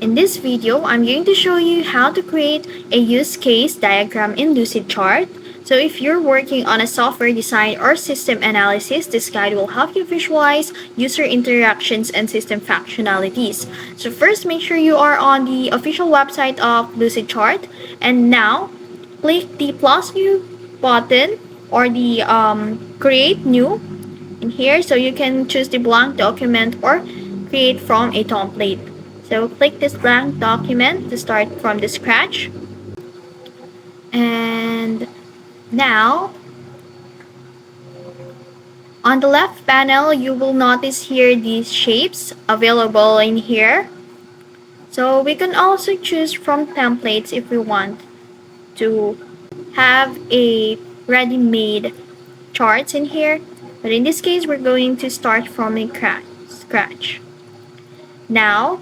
In this video, I'm going to show you how to create a use case diagram in Lucidchart. So if you're working on a software design or system analysis, this guide will help you visualize user interactions and system functionalities. So first, make sure you are on the official website of Lucidchart. And now, click the plus new button or the create new in here, so you can choose the blank document or create from a template. So click this blank document to start from the scratch. And now on the left panel, you will notice here these shapes available in here. So we can also choose from templates if we want to have a ready-made charts in here. But in this case, we're going to start from a scratch. Now,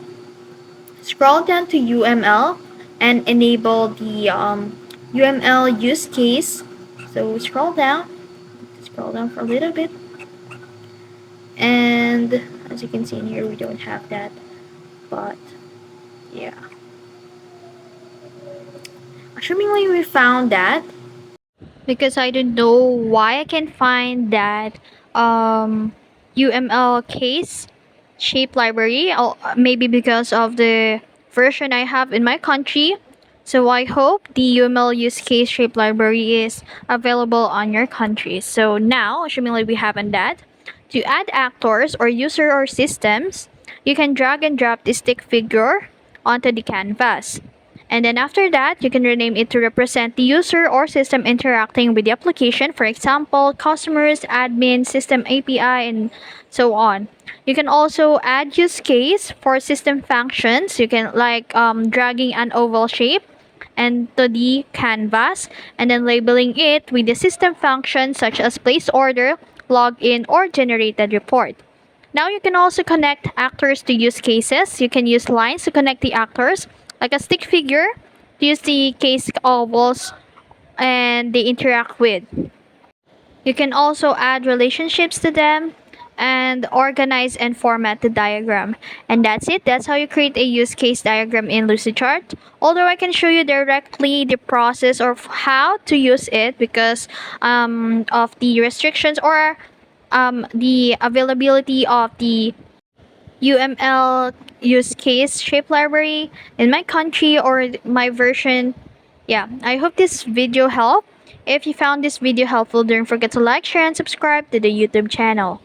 scroll down to UML and enable the UML use case. So scroll down for a little bit. And as you can see in here, we don't have that. But yeah. Assumingly we found that, because I don't know why I can find that UML case shape library. Maybe because of the version I have in my country. So I hope the UML use case shape library is available on your country. So now, assuming we haven't that, to add actors or user or systems, you can drag and drop the stick figure onto the canvas. And then after that, you can rename it to represent the user or system interacting with the application. For example, customers, admin, system API, and so on. You can also add use case for system functions. You can dragging an oval shape and to the canvas and then labeling it with the system functions such as place order, login, or generated report. Now you can also connect actors to use cases. You can use lines to connect the actors, like a stick figure, to use the case ovals and they interact with. You can also add relationships to them and organize and format the diagram. And that's it. That's how you create a use case diagram in Lucidchart. Although I can show you directly the process of how to use it because of the restrictions or the availability of the UML use case shape library in my country or my version. Yeah, I hope this video helped. If you found this video helpful, don't forget to like, share, and subscribe to the YouTube channel.